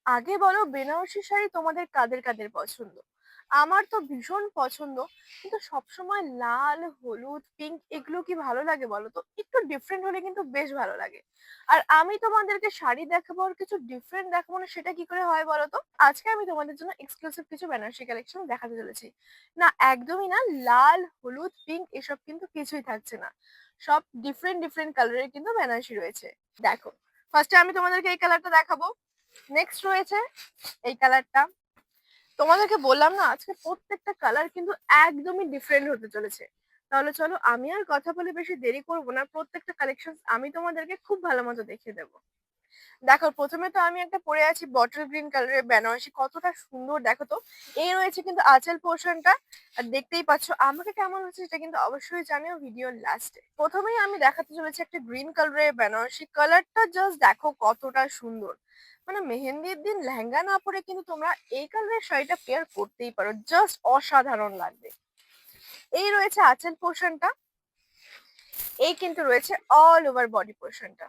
আগে বলো বেনারসি শাড়ি তোমাদের কাদের কাদের পছন্দ? আমার তো ভীষণ পছন্দ। কিন্তু সবসময় লাল, হলুদ, পিঙ্ক এগুলো কি ভালো লাগে বলো তো? একটু ডিফারেন্ট হলে কিন্তু বেশ ভালো লাগে। আর আমি তোমাদেরকে শাড়ি দেখাবো আর কিছু ডিফারেন্ট দেখাবো না, সেটা কি করে হয় বলো তো? আজকে আমি তোমাদের জন্য এক্সক্লুসিভ কিছু বেনারসি কালেকশন দেখাতে চলেছি। না, একদমই না। লাল, হলুদ, পিঙ্ক এসব কিন্তু কিছুই থাকছে না। সব ডিফারেন্ট ডিফারেন্ট কালারের কিন্তু বেনারসি রয়েছে। দেখো, ফার্স্টে আমি তোমাদেরকে এই কালারটা দেখাবো। নেক্সট রয়েছে এই কালারটা। তোমাদেরকে বললাম না, আজকে প্রত্যেকটা কালার কিন্তু একদমই ডিফারেন্ট হতে চলেছে। তাহলে চলো, আমি আর কথা বলে বেশি দেরি করব না, প্রত্যেকটা কালেকশন আমি তোমাদেরকে খুব ভালো মতো দেখিয়ে দেবো। দেখো, প্রথমে তো আমি একটা পরে আছি বটল গ্রিন কালারের বেনারসি, কতটা সুন্দর দেখো তো। এই রয়েছে কিন্তু আঁচল পোর্শনটা। আর দেখতেই পাচ্ছ আমাকে কেমন হচ্ছে সেটা কিন্তু অবশ্যই জানিও ভিডিওর লাস্টে। প্রথমেই আমি দেখাতে চলেছি একটা গ্রিন কালারের বেনারসি। কালারটা জাস্ট দেখো কতটা সুন্দর। মানে মেহেন্দির দিন লেহেঙ্গা না পরে কিন্তু তোমরা এই কালারের শাড়িটা পেয়ার করতেই পারো, জাস্ট অসাধারণ লাগবে। এই রয়েছে আঁচল পোর্শনটা। এই কিন্তু রয়েছে অল ওভার বডি পোর্শনটা।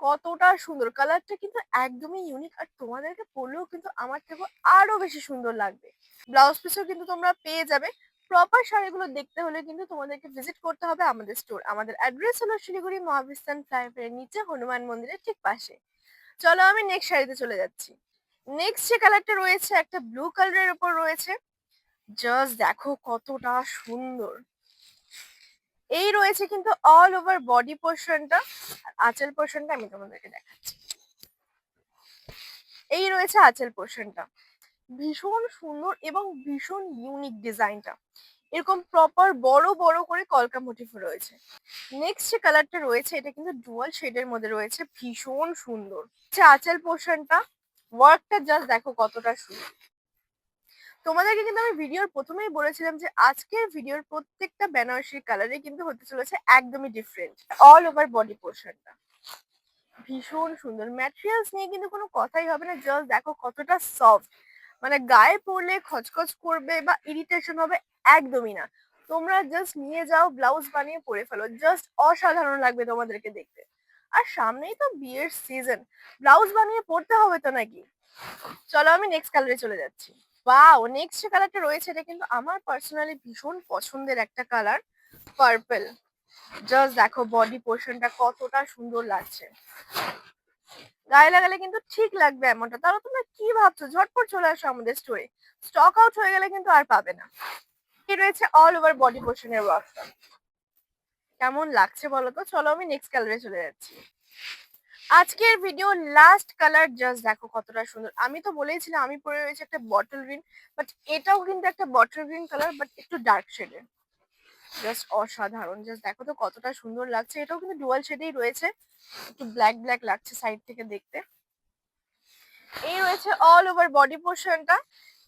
কতটা সুন্দর, কালারটা কিন্তু একদমই ইউনিক। আর তোমাদেরকে পরলেও কিন্তু আমার থেকে আরো বেশি সুন্দর লাগবে। ব্লাউজ পিসও কিন্তু তোমরা পেয়ে যাবে। প্রপার শাড়িগুলো দেখতে হলে কিন্তু তোমাদেরকে ভিজিট করতে হবে আমাদের স্টোর। আমাদের অ্যাড্রেস হলো শিলিগুড়ি মহাবিস্তান ফ্লাইওভারের নিচে, হনুমান মন্দিরের ঠিক পাশে। চলো, আমি নেক্সট শাড়িতে চলে যাচ্ছি। নেক্সট যে কালারটা রয়েছে একটা ব্লু কালারের উপর রয়েছে। জাস্ট দেখো কতটা সুন্দর। এই রয়েছে কিন্তু অল ওভার বডি পোর্শনটা। আর আঁচল পোর্শনটা আমি তোমাদেরকে দেখাচ্ছি। এই রয়েছে আঁচল পোর্শনটা। ভীষণ সুন্দর এবং ভীষণ ইউনিক ডিজাইনটা। এরকম প্রপার বড় বড় করে কলকা মোটিভ রয়েছে। নেক্সট যে কালারটা রয়েছে এটা কিন্তু ডুয়াল শেডের মধ্যে রয়েছে, ভীষণ সুন্দর। আঁচল পোর্শনটা, ওয়ার্কটা জাস্ট দেখো কতটা সুন্দর। তোমাদেরকে কিন্তু আমি ভিডিওর প্রথমেই বলেছিলাম যে আজকের ভিডিওর প্রত্যেকটা বেনারসির কালারে কিন্তু হতে চলেছে একদমই ডিফারেন্ট। অল ওভার বডি পোর্শনটা ভীষণ সুন্দর। ম্যাটেরিয়ালস নিয়ে কিন্তু কোনো কথাই হবে না, জাস্ট দেখো কতটা সফট। মানে গায়ে পরলে খচখচ করবে বা ইরিটেশন হবে একদমই না। তোমরা জাস্ট নিয়ে যাও, ব্লাউজ বানিয়ে পরে ফেলো, জাস্ট অসাধারণ লাগবে তোমাদেরকে দেখতে। আর সামনেই তো বিয়ের সিজন, ব্লাউজ বানিয়ে পরতে হবে তো নাকি। চলো, আমি নেক্সট কালারে চলে যাচ্ছি। ওয়াও, নেক্সট যে কালারটা রয়েছে এটা কিন্তু আমার পার্সোনালি ভীষণ পছন্দের একটা কালার, পার্পল। জাস্ট দেখো বডি পোর্শনটা কতটা সুন্দর লাগছে। গায়ে লাগালে কিন্তু ঠিক লাগবে এমনটা। তাহলে তোমরা কি ভাবছো, ঝটপট চলে আসো আমাদের স্টোরে। স্টক আউট হয়ে গেলে কিন্তু আর পাবে না। কি রয়েছে অল ওভার বডি পোর্শনের ওয়ার্কটা। কেমন লাগছে বলো তো? চলো, আমি নেক্সট কালারে চলে যাচ্ছি। আজকের ভিডিও লাস্ট কালার, জাস্ট দেখো কতটা সুন্দর। আমি তো বলেইছিলাম আমি পরে রয়েছে একটা বটল গ্রিন, বাট এটাও কিন্তু একটা বটল গ্রিন কালার, বাট একটু ডার্ক শেডের। জাস্ট অসাধারণ, জাস্ট দেখো তো কতটা সুন্দর লাগছে। এটাও কিন্তু ডুয়াল শেডেই রয়েছে, একটু ব্ল্যাক ব্ল্যাক লাগছে সাইড থেকে দেখতে। এই রয়েছে অল ওভার বডি পোর্শনটা।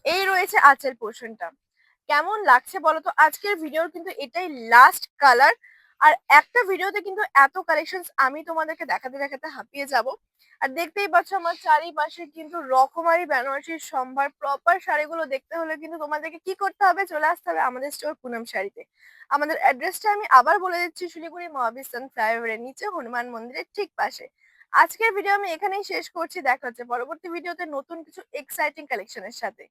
এই রয়েছে আঁচল পোর্শনটা। কেমন লাগছে বলো তো? আজকের ভিডিওর কিন্তু এটাই লাস্ট কালার। আর একটা ভিডিওতে কিন্তু এত কালেকশন আমি তোমাদেরকে দেখাতে দেখাতে হাঁপিয়ে যাব। আর দেখতেই পাচ্ছ আমার চারিপাশে কিন্তু রকমারি বেনারসির সম্ভার। প্রপার শাড়িগুলো দেখতে হলে কিন্তু তোমাদেরকে কি করতে হবে, চলে আসতে হবে আমাদের স্টোর পুনম শাড়িতে। আমাদের অ্যাড্রেসটা আমি আবার বলে দিচ্ছি, শিলিগুড়ি মহাবিস্তান ফ্লাইওভারের নিচে, হনুমান মন্দিরের ঠিক পাশে। আজকের ভিডিও আমি এখানেই শেষ করছি। দেখা হচ্ছে পরবর্তী ভিডিওতে নতুন কিছু এক্সাইটিং কালেকশনের সাথে।